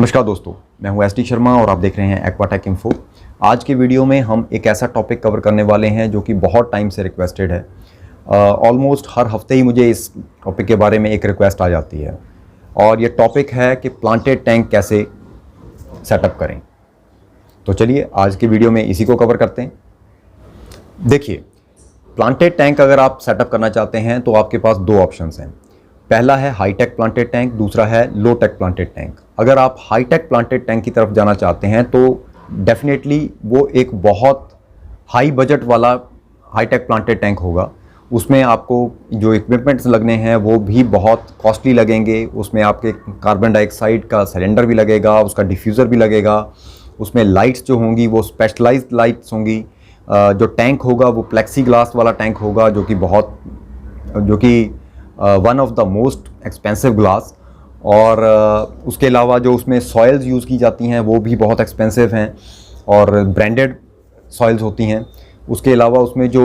नमस्कार दोस्तों, मैं हूं एस टी शर्मा और आप देख रहे हैं एक्वाटेक इन्फो। आज के वीडियो में हम एक ऐसा टॉपिक कवर करने वाले हैं जो कि बहुत टाइम से रिक्वेस्टेड है। ऑलमोस्ट हर हफ्ते ही मुझे इस टॉपिक के बारे में एक रिक्वेस्ट आ जाती है और ये टॉपिक है कि प्लांटेड टैंक कैसे सेटअप करें। तो चलिए आज की वीडियो में इसी को कवर करते हैं। देखिए, प्लांटेड टैंक अगर आप सेटअप करना चाहते हैं तो आपके पास दो ऑप्शंस हैं। पहला है हाई टेक प्लांटेड टैंक, दूसरा है लो टेक प्लांटेड टैंक। अगर आप हाई टेक प्लांटेड टैंक की तरफ जाना चाहते हैं तो डेफिनेटली वो एक बहुत हाई बजट वाला हाई टेक प्लांटेड टैंक होगा। उसमें आपको जो इक्विपमेंट्स लगने हैं वो भी बहुत कॉस्टली लगेंगे। उसमें आपके कार्बन डाइऑक्साइड का सिलेंडर भी लगेगा, उसका डिफ्यूज़र भी लगेगा, उसमें लाइट्स जो होंगी वो स्पेशलाइज्ड लाइट्स होंगी। जो टैंक होगा वो प्लेक्सी ग्लास वाला टैंक होगा जो कि one of the most expensive glass. और उसके अलावा जो उसमें सॉइल्स यूज़ की जाती हैं वो भी बहुत एक्सपेंसिव हैं और ब्रांडेड सॉइल्स होती हैं। उसके अलावा उसमें जो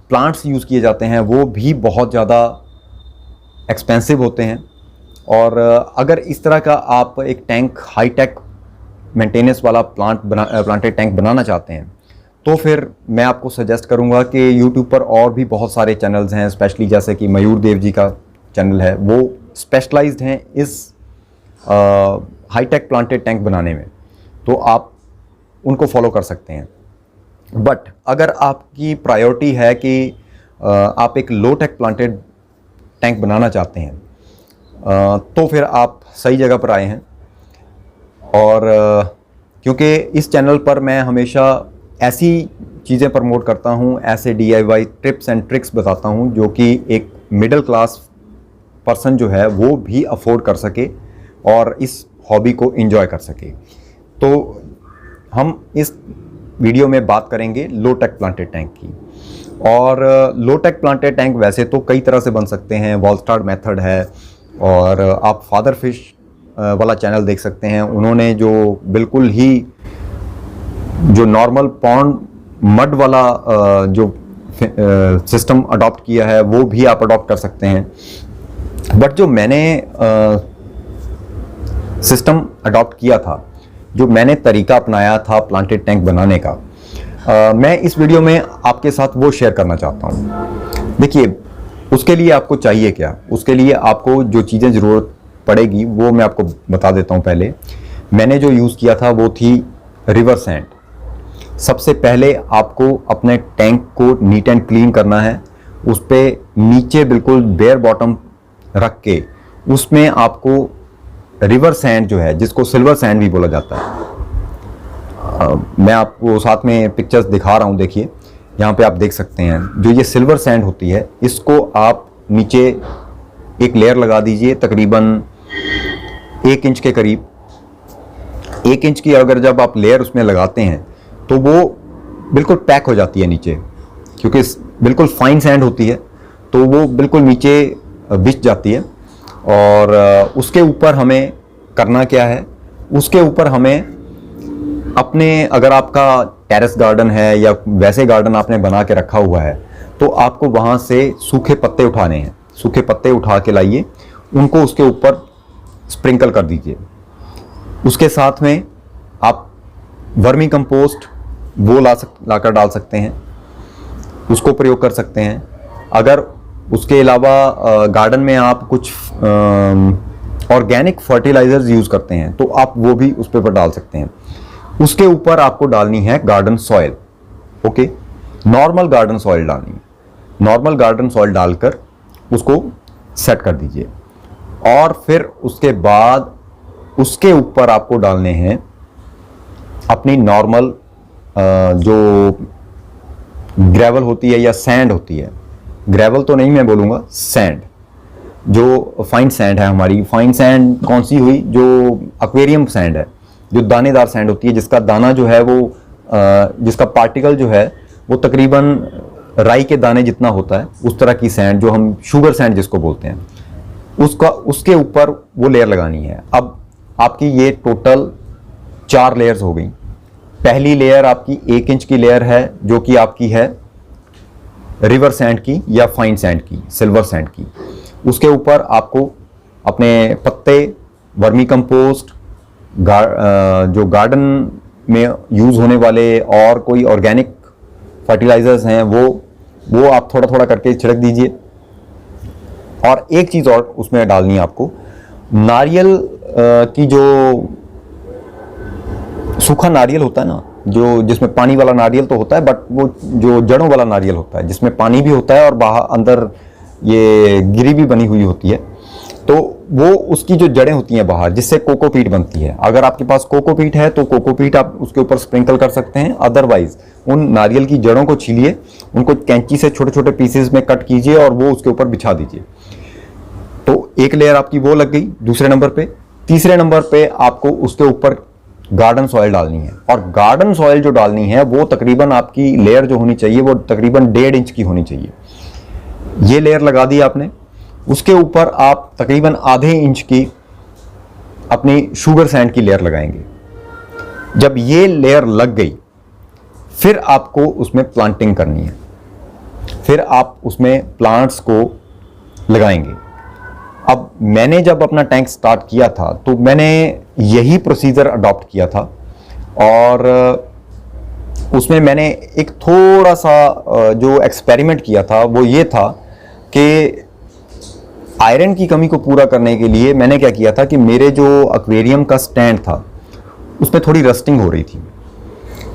प्लांट्स यूज़ किए जाते हैं वो भी बहुत ज़्यादा एक्सपेंसिव होते हैं। और अगर इस तरह का आप एक टैंक हाई टेक मेंटेनेंस वाला प्लांटेड टैंक बनाना चाहते हैं तो फिर मैं आपको सजेस्ट करूंगा कि YouTube पर और भी बहुत सारे चैनल्स हैं, स्पेशली जैसे कि मयूर देव जी का चैनल है, वो स्पेशलाइज्ड हैं इस हाई टेक प्लांटेड टैंक बनाने में, तो आप उनको फॉलो कर सकते हैं। बट अगर आपकी प्रायोरिटी है कि आप एक लो टेक प्लांटेड टैंक बनाना चाहते हैं तो फिर आप सही जगह पर आए हैं। और क्योंकि इस चैनल पर मैं हमेशा ऐसी चीज़ें प्रमोट करता हूँ, ऐसे DIY टिप्स एंड ट्रिक्स बताता हूँ जो कि एक मिडिल क्लास पर्सन जो है वो भी अफोर्ड कर सके और इस हॉबी को एंजॉय कर सके। तो हम इस वीडियो में बात करेंगे लो टेक प्लांटेड टैंक की। और लो टेक प्लांटेड टैंक वैसे तो कई तरह से बन सकते हैं। वॉलस्टार्ड मेथड है और आप फादर फिश वाला चैनल देख सकते हैं। उन्होंने जो बिल्कुल ही जो नॉर्मल पॉन्ड मड वाला जो सिस्टम अडॉप्ट किया है वो भी आप अडॉप्ट कर सकते हैं। बट जो मैंने सिस्टम अडॉप्ट किया था, जो मैंने तरीका अपनाया था प्लांटेड टैंक बनाने का, मैं इस वीडियो में आपके साथ वो शेयर करना चाहता हूँ। देखिए, उसके लिए आपको चाहिए क्या, उसके लिए आपको जो चीज़ें ज़रूरत पड़ेगी वो मैं आपको बता देता हूँ। पहले मैंने जो यूज़ किया था वो थी रिवर सैंड। सबसे पहले आपको अपने टैंक को नीट एंड क्लीन करना है। उस पर नीचे बिल्कुल बेयर बॉटम रख के उसमें आपको रिवर सैंड जो है, जिसको सिल्वर सैंड भी बोला जाता है, मैं आपको साथ में पिक्चर्स दिखा रहा हूँ। देखिए, यहाँ पे आप देख सकते हैं जो ये सिल्वर सैंड होती है, इसको आप नीचे एक लेयर लगा दीजिए तकरीबन 1 इंच के करीब। 1 इंच की अगर जब आप लेयर उसमें लगाते हैं तो वो बिल्कुल पैक हो जाती है नीचे, क्योंकि बिल्कुल फाइन सैंड होती है तो वो बिल्कुल नीचे बिछ जाती है। और उसके ऊपर हमें करना क्या है, उसके ऊपर हमें अपने, अगर आपका टेरेस गार्डन है या वैसे गार्डन आपने बना के रखा हुआ है तो आपको वहाँ से सूखे पत्ते उठाने हैं। सूखे पत्ते उठा के लाइए, उनको उसके ऊपर स्प्रिंकल कर दीजिए। उसके साथ में आप वर्मी कंपोस्ट वो लाकर डाल सकते हैं, उसको प्रयोग कर सकते हैं। अगर उसके अलावा गार्डन में आप कुछ ऑर्गेनिक फर्टिलाइजर्स यूज़ करते हैं तो आप वो भी उस पर डाल सकते हैं। उसके ऊपर आपको डालनी है garden soil. Okay, normal garden soil डालनी है। नॉर्मल गार्डन सॉइल डालकर उसको सेट कर दीजिए। और फिर उसके बाद उसके ऊपर आपको डालने हैं अपनी नॉर्मल जो ग्रेवल होती है या सैंड होती है, ग्रेवल तो नहीं मैं बोलूँगा, सैंड, जो फाइन सैंड है हमारी। फाइन सैंड कौन सी हुई, जो एक्वेरियम सैंड है, जो दानेदार सैंड होती है, जिसका दाना जो है वो जिसका पार्टिकल जो है वो तकरीबन राई के दाने जितना होता है, उस तरह की सैंड, जो हम शुगर सैंड जिसको बोलते हैं, उसके ऊपर वो लेयर लगानी है। अब आपकी ये टोटल 4 लेयर्स हो गई। पहली लेयर आपकी 1 इंच की लेयर है जो कि आपकी है रिवर सैंड की या फाइन सैंड की, सिल्वर सैंड की। उसके ऊपर आपको अपने पत्ते, वर्मी कंपोस्ट जो गार्डन में यूज़ होने वाले और कोई ऑर्गेनिक फर्टिलाइजर्स हैं वो आप थोड़ा थोड़ा करके छिड़क दीजिए। और एक चीज़ और उसमें डालनी है आपको, नारियल की जो सूखा नारियल होता है ना, जो जिसमें पानी वाला नारियल तो होता है, बट वो जो जड़ों वाला नारियल होता है जिसमें पानी भी होता है और बाहर अंदर ये गिरी भी बनी हुई होती है, तो वो उसकी जो जड़ें होती हैं बाहर, जिससे कोकोपीट बनती है। अगर आपके पास कोकोपीट है तो कोकोपीट आप उसके ऊपर स्प्रिंकल कर सकते हैं। अदरवाइज उन नारियल की जड़ों को छीलिए, उनको कैंची से छोटे छोटे पीसेस में कट कीजिए और वो उसके ऊपर बिछा दीजिए। तो एक लेयर आपकी वो लग गई दूसरे नंबर पे। तीसरे नंबर पे आपको उसके ऊपर गार्डन सॉइल डालनी है, और गार्डन सॉइल जो डालनी है वो तकरीबन आपकी लेयर जो होनी चाहिए वो तकरीबन 1.5 इंच की होनी चाहिए। ये लेयर लगा दी आपने, उसके ऊपर आप तकरीबन आधे इंच की अपनी शुगर सैंड की लेयर लगाएंगे। जब ये लेयर लग गई, फिर आपको उसमें प्लांटिंग करनी है, फिर आप उसमें प्लांट्स को लगाएंगे। अब मैंने जब अपना टैंक स्टार्ट किया था तो मैंने यही प्रोसीजर अडॉप्ट किया था, और उसमें मैंने एक थोड़ा सा जो एक्सपेरिमेंट किया था वो ये था कि आयरन की कमी को पूरा करने के लिए मैंने क्या किया था कि मेरे जो एक्वेरियम का स्टैंड था उसमें थोड़ी रस्टिंग हो रही थी,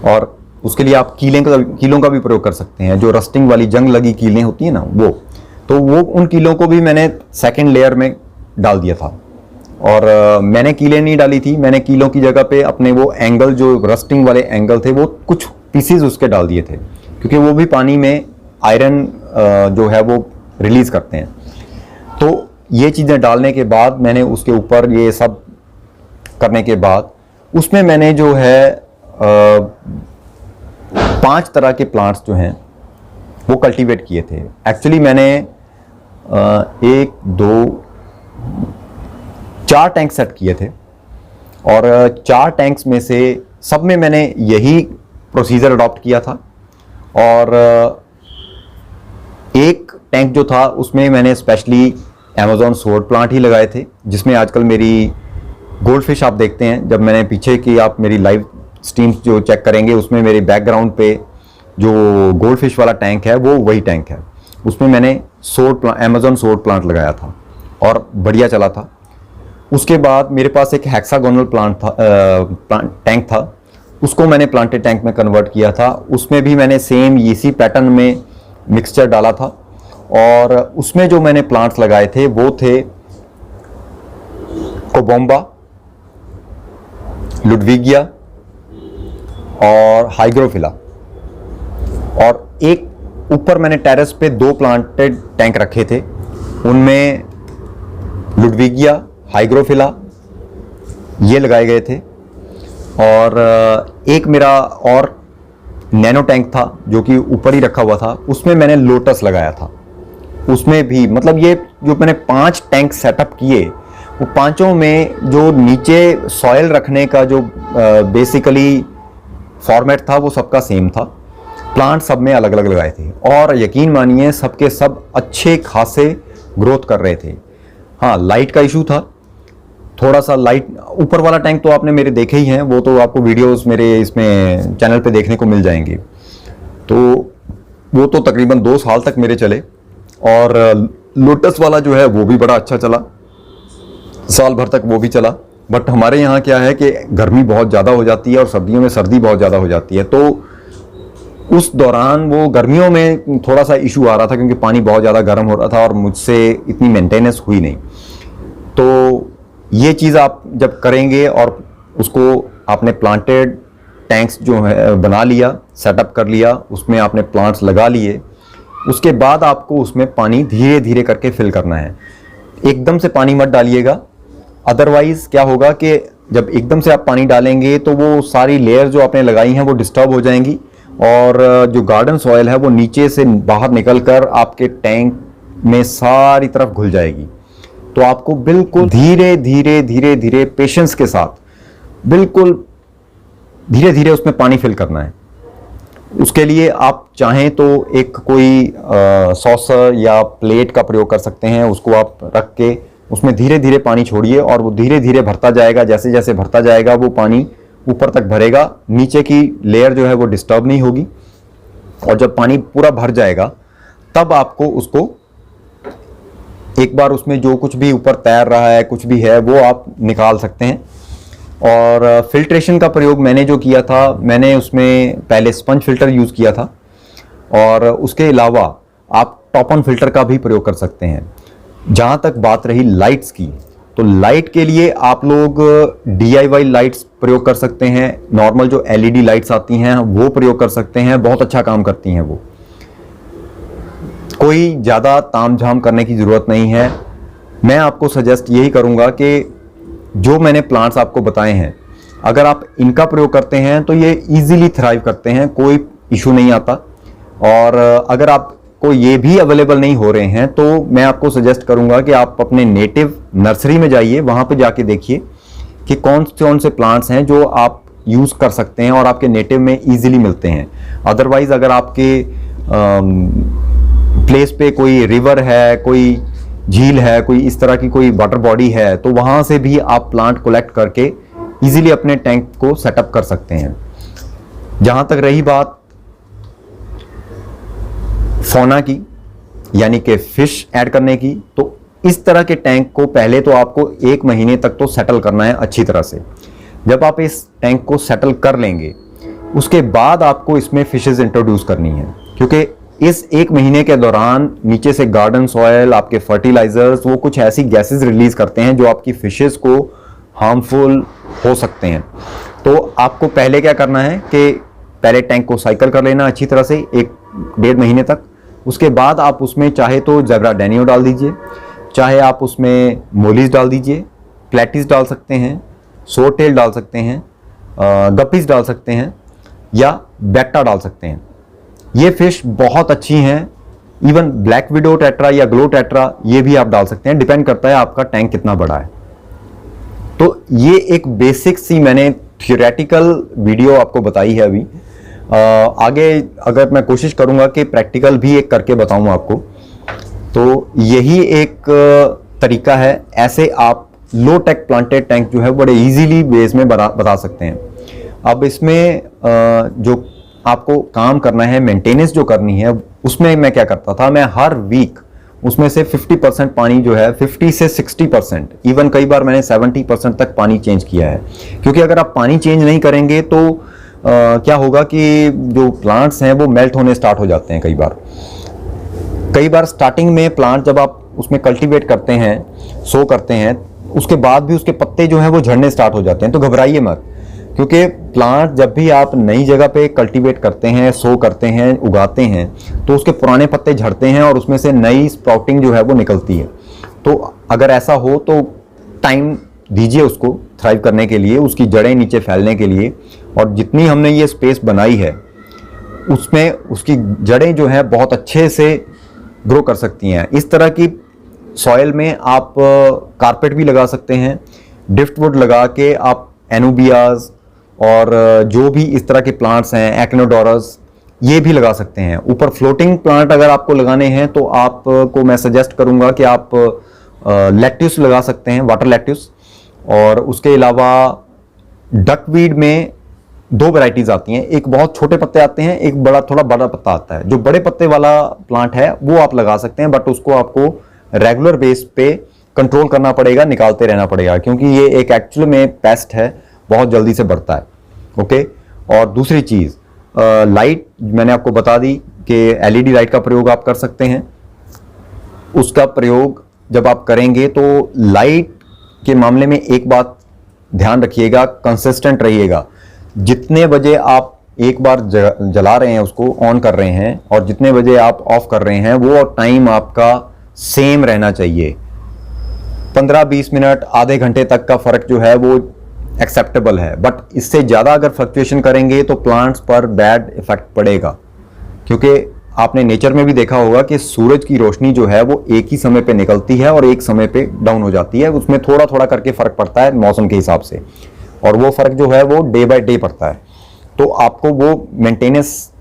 और उसके लिए आप कीलों का भी प्रयोग कर सकते हैं। जो रस्टिंग वाली जंग लगी कीलें होती हैं ना, तो वो उन कीलों को भी मैंने सेकंड लेयर में डाल दिया था। और मैंने कीलें नहीं डाली थी, मैंने कीलों की जगह पे अपने वो एंगल, जो रस्टिंग वाले एंगल थे, वो कुछ पीसीज उसके डाल दिए थे, क्योंकि वो भी पानी में आयरन जो है वो रिलीज करते हैं। तो ये चीज़ें डालने के बाद मैंने उसके ऊपर ये सब करने के बाद उसमें मैंने जो है 5 तरह के प्लांट्स जो हैं वो कल्टीवेट किए थे। एक्चुअली मैंने 1 2 4 टैंक सेट किए थे, और 4 टैंक्स में से सब में मैंने यही प्रोसीजर अडॉप्ट किया था। और एक टैंक जो था उसमें मैंने स्पेशली अमेज़न स्वॉर्ड प्लांट ही लगाए थे, जिसमें आजकल मेरी गोल्ड फिश आप देखते हैं। जब मैंने पीछे की आप मेरी लाइव स्ट्रीम्स जो चेक करेंगे उसमें मेरे बैकग्राउंड पे जो गोल्ड फिश वाला टैंक है वो वही टैंक है। उसमें मैंने अमेज़न स्वॉर्ड प्लांट लगाया था और बढ़िया चला था। उसके बाद मेरे पास एक हेक्सागोनल टैंक था, उसको मैंने प्लांटेड टैंक में कन्वर्ट किया था। उसमें भी मैंने सेम इसी पैटर्न में मिक्सचर डाला था, और उसमें जो मैंने प्लांट्स लगाए थे वो थे कोबोम्बा, लुडविगिया और हाइग्रोफिला। और एक ऊपर मैंने टेरेस पे 2 प्लांटेड टैंक रखे थे, उनमें लुडविगिया, हाइग्रोफिला ये लगाए गए थे। और एक मेरा और नैनो टैंक था जो कि ऊपर ही रखा हुआ था, उसमें मैंने लोटस लगाया था। उसमें भी मतलब ये जो मैंने 5 टैंक सेटअप किए, वो पांचों में जो नीचे सॉयल रखने का जो बेसिकली फॉर्मेट था वो सबका सेम था। प्लांट सब में अलग अलग लगाए थे, और यकीन मानिए सबके सब अच्छे खासे ग्रोथ कर रहे थे। हाँ, लाइट का इशू था थोड़ा सा। लाइट ऊपर वाला टैंक तो आपने मेरे देखे ही हैं, वो तो आपको वीडियोस मेरे इसमें चैनल पे देखने को मिल जाएंगे। तो वो तो तकरीबन 2 साल तक मेरे चले, और लोटस वाला जो है वो भी बड़ा अच्छा चला, साल भर तक वो भी चला। बट हमारे यहाँ क्या है कि गर्मी बहुत ज़्यादा हो जाती है और सर्दियों में सर्दी बहुत ज़्यादा हो जाती है, तो उस दौरान वो गर्मियों में थोड़ा सा इशू आ रहा था क्योंकि पानी बहुत ज़्यादा गर्म हो रहा था और मुझसे इतनी मेंटेनेंस हुई नहीं। तो ये चीज़ आप जब करेंगे और उसको आपने प्लांटेड टैंक्स जो है बना लिया, सेटअप कर लिया, उसमें आपने प्लांट्स लगा लिए, उसके बाद आपको उसमें पानी धीरे धीरे करके फिल करना है। एकदम से पानी मत डालिएगा, अदरवाइज क्या होगा कि जब एकदम से आप पानी डालेंगे तो वो सारी लेयर जो आपने लगाई हैं वो डिस्टर्ब हो जाएंगी, और जो गार्डन सॉयल है वो नीचे से बाहर निकलकर आपके टैंक में सारी तरफ घुल जाएगी। तो आपको बिल्कुल धीरे धीरे धीरे धीरे पेशेंस के साथ बिल्कुल धीरे धीरे उसमें पानी फिल करना है। उसके लिए आप चाहें तो एक कोई सॉसर या प्लेट का प्रयोग कर सकते हैं, उसको आप रख के उसमें धीरे धीरे पानी छोड़िए और वो धीरे धीरे भरता जाएगा। जैसे जैसे भरता जाएगा वो पानी ऊपर तक भरेगा, नीचे की लेयर जो है वो डिस्टर्ब नहीं होगी। और जब पानी पूरा भर जाएगा तब आपको उसको एक बार उसमें जो कुछ भी ऊपर तैर रहा है, कुछ भी है, वो आप निकाल सकते हैं। और फिल्ट्रेशन का प्रयोग मैंने जो किया था, मैंने उसमें पहले स्पंज फिल्टर यूज़ किया था और उसके अलावा आप टॉप ऑन फिल्टर का भी प्रयोग कर सकते हैं। जहाँ तक बात रही लाइट्स की, तो लाइट के लिए आप लोग DIY लाइट्स प्रयोग कर सकते हैं। नॉर्मल जो LED लाइट्स आती हैं वो प्रयोग कर सकते हैं, बहुत अच्छा काम करती हैं वो। कोई ज़्यादा तामझाम करने की ज़रूरत नहीं है। मैं आपको सजेस्ट यही करूँगा कि जो मैंने प्लांट्स आपको बताए हैं, अगर आप इनका प्रयोग करते हैं तो ये इजीली थ्राइव करते हैं, कोई इशू नहीं आता। और अगर आपको ये भी अवेलेबल नहीं हो रहे हैं तो मैं आपको सजेस्ट करूंगा कि आप अपने नेटिव नर्सरी में जाइए, वहाँ पे जाके देखिए कि कौन से प्लांट्स हैं जो आप यूज़ कर सकते हैं और आपके नेटिव में इजीली मिलते हैं। अदरवाइज़ अगर आपके प्लेस पे कोई रिवर है, कोई झील है, कोई इस तरह की कोई वाटर बॉडी है, तो वहाँ से भी आप प्लांट कलेक्ट करके इजीली अपने टैंक को सेटअप कर सकते हैं। जहाँ तक रही बात फौना की, यानी कि फिश ऐड करने की, तो इस तरह के टैंक को पहले तो आपको 1 महीने तक तो सेटल करना है अच्छी तरह से। जब आप इस टैंक को सेटल कर लेंगे उसके बाद आपको इसमें फिशेस इंट्रोड्यूस करनी है, क्योंकि इस 1 महीने के दौरान नीचे से गार्डन सॉयल, आपके फर्टिलाइजर्स, वो कुछ ऐसी गैसेस रिलीज करते हैं जो आपकी फिशेस को हार्मफुल हो सकते हैं। तो आपको पहले क्या करना है कि पहले टैंक को साइकिल कर लेना अच्छी तरह से 1-1.5 महीने तक। उसके बाद आप उसमें चाहे तो ज़ेब्रा डैनियो डाल दीजिए, चाहे आप उसमें मोलीज डाल दीजिए, प्लेटिस डाल सकते हैं, सोरटेल डाल सकते हैं, गप्पीज डाल सकते हैं या बेक्टा डाल सकते हैं। ये फिश बहुत अच्छी हैं। इवन ब्लैक विडो टेट्रा या ग्लो टेट्रा ये भी आप डाल सकते हैं, डिपेंड करता है आपका टैंक कितना बड़ा है। तो ये एक बेसिक सी मैंने थियोरेटिकल वीडियो आपको बताई है। अभी आगे अगर मैं कोशिश करूंगा कि प्रैक्टिकल भी एक करके बताऊं आपको, तो यही एक तरीका है। ऐसे आप लो टेक प्लांटेड टैंक जो है बड़े इजीली बेस में बता सकते हैं। अब इसमें जो आपको काम करना है, मेंटेनेंस जो करनी है, उसमें मैं क्या करता था, मैं हर वीक उसमें से 50% पानी जो है, 50 से 60%, इवन कई बार मैंने 70% तक पानी चेंज किया है। क्योंकि अगर आप पानी चेंज नहीं करेंगे तो क्या होगा कि जो प्लांट्स हैं वो मेल्ट होने स्टार्ट हो जाते हैं। कई बार स्टार्टिंग में प्लांट जब आप उसमें कल्टीवेट करते हैं, सो करते हैं, उसके बाद भी उसके पत्ते जो हैं वो झड़ने स्टार्ट हो जाते हैं। तो घबराइए मत, क्योंकि प्लांट जब भी आप नई जगह पे कल्टीवेट करते हैं, सो करते हैं, उगाते हैं, तो उसके पुराने पत्ते झड़ते हैं और उसमें से नई स्प्राउटिंग जो है वो निकलती है। तो अगर ऐसा हो तो टाइम दीजिए उसको थ्राइव करने के लिए, उसकी जड़ें नीचे फैलने के लिए। और जितनी हमने ये स्पेस बनाई है उसमें उसकी जड़ें जो है बहुत अच्छे से ग्रो कर सकती हैं। इस तरह की सॉइल में आप कारपेट भी लगा सकते हैं, ड्रिफ्टवुड लगा के आप एनोबियाज और जो भी इस तरह के प्लांट्स हैं, एक्नोडोरस, ये भी लगा सकते हैं। ऊपर फ्लोटिंग प्लांट अगर आपको लगाने हैं तो आपको मैं सजेस्ट करूंगा कि आप लेट्यूस लगा सकते हैं, वाटर लेट्यूस। और उसके अलावा डकवीड में 2 वैरायटीज आती हैं, एक बहुत छोटे पत्ते आते हैं, एक थोड़ा बड़ा पत्ता आता है। जो बड़े पत्ते वाला प्लांट है वो आप लगा सकते हैं, बट उसको आपको रेगुलर बेस पे कंट्रोल करना पड़ेगा, निकालते रहना पड़ेगा, क्योंकि ये एक एक्चुअल में पेस्ट है, बहुत जल्दी से बढ़ता है। ओके। और दूसरी चीज़ लाइट मैंने आपको बता दी कि LED लाइट का प्रयोग आप कर सकते हैं। उसका प्रयोग जब आप करेंगे तो लाइट के मामले में एक बात ध्यान रखिएगा, कंसिस्टेंट रहिएगा। जितने बजे आप एक बार जला रहे हैं, उसको ऑन कर रहे हैं, और जितने बजे आप ऑफ कर रहे हैं, वो टाइम आपका सेम रहना चाहिए। 15-20 मिनट, आधे घंटे तक का फर्क जो है वो एक्सेप्टेबल है, बट इससे ज़्यादा अगर फ्लक्चुएशन करेंगे तो प्लांट्स पर बैड इफेक्ट पड़ेगा। क्योंकि आपने नेचर में भी देखा होगा कि सूरज की रोशनी जो है वो एक ही समय पे निकलती है और एक समय पे डाउन हो जाती है। उसमें थोड़ा थोड़ा करके फ़र्क पड़ता है मौसम के हिसाब से, और वो फ़र्क जो है वो डे बाय डे पड़ता है। तो आपको वो मेंटेनेंस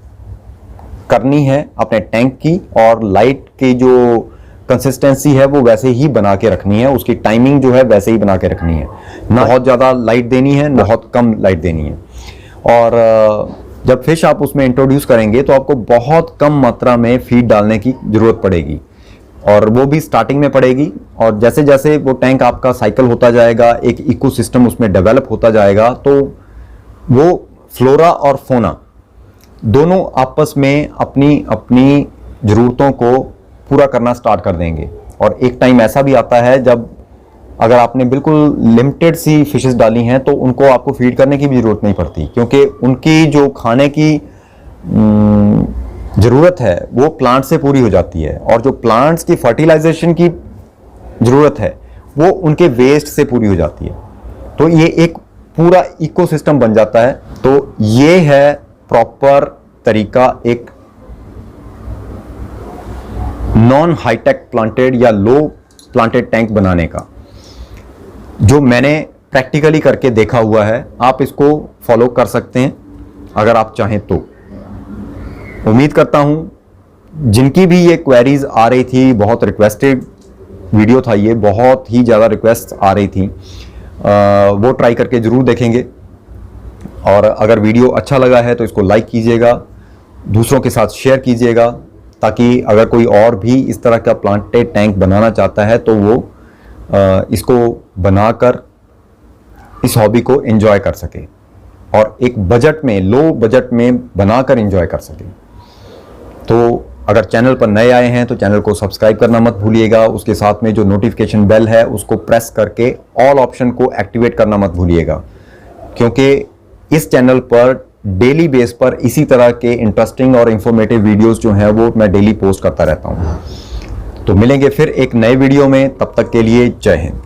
करनी है अपने टैंक की, और लाइट की जो कंसिस्टेंसी है वो वैसे ही बना के रखनी है, उसकी टाइमिंग जो है वैसे ही बना के रखनी है, ना बहुत ज़्यादा लाइट देनी है ना बहुत कम लाइट देनी है। और जब फिश आप उसमें इंट्रोड्यूस करेंगे तो आपको बहुत कम मात्रा में फीड डालने की ज़रूरत पड़ेगी, और वो भी स्टार्टिंग में पड़ेगी। और जैसे जैसे वो टैंक आपका साइकिल होता जाएगा, एक इकोसिस्टम उसमें डेवलप होता जाएगा, तो वो फ्लोरा और फोना दोनों आपस में अपनी अपनी ज़रूरतों को पूरा करना स्टार्ट कर देंगे। और एक टाइम ऐसा भी आता है जब अगर आपने बिल्कुल लिमिटेड सी फिशेस डाली हैं तो उनको आपको फीड करने की भी ज़रूरत नहीं पड़ती, क्योंकि उनकी जो खाने की ज़रूरत है वो प्लांट से पूरी हो जाती है, और जो प्लांट्स की फर्टिलाइजेशन की ज़रूरत है वो उनके वेस्ट से पूरी हो जाती है। तो ये एक पूरा इकोसिस्टम बन जाता है। तो ये है प्रॉपर तरीका एक नॉन हाईटेक प्लांटेड या लो प्लांटेड टैंक बनाने का, जो मैंने प्रैक्टिकली करके देखा हुआ है। आप इसको फॉलो कर सकते हैं अगर आप चाहें तो। उम्मीद करता हूं जिनकी भी ये क्वेरीज आ रही थी, बहुत रिक्वेस्टेड वीडियो था ये, बहुत ही ज़्यादा रिक्वेस्ट आ रही थी, वो ट्राई करके ज़रूर देखेंगे। और अगर वीडियो अच्छा लगा है तो इसको लाइक कीजिएगा, दूसरों के साथ शेयर कीजिएगा, ताकि अगर कोई और भी इस तरह का प्लांटेड टैंक बनाना चाहता है तो वो इसको बनाकर इस हॉबी को एंजॉय कर सके, और एक बजट में, लो बजट में बनाकर एंजॉय कर सके। तो अगर चैनल पर नए आए हैं तो चैनल को सब्सक्राइब करना मत भूलिएगा, उसके साथ में जो नोटिफिकेशन बेल है उसको प्रेस करके ऑल ऑप्शन को एक्टिवेट करना मत भूलिएगा, क्योंकि इस चैनल पर डेली बेस पर इसी तरह के इंटरेस्टिंग और इंफॉर्मेटिव वीडियोस जो हैं वो मैं डेली पोस्ट करता रहता हूं। तो मिलेंगे फिर एक नए वीडियो में, तब तक के लिए जय हिंद।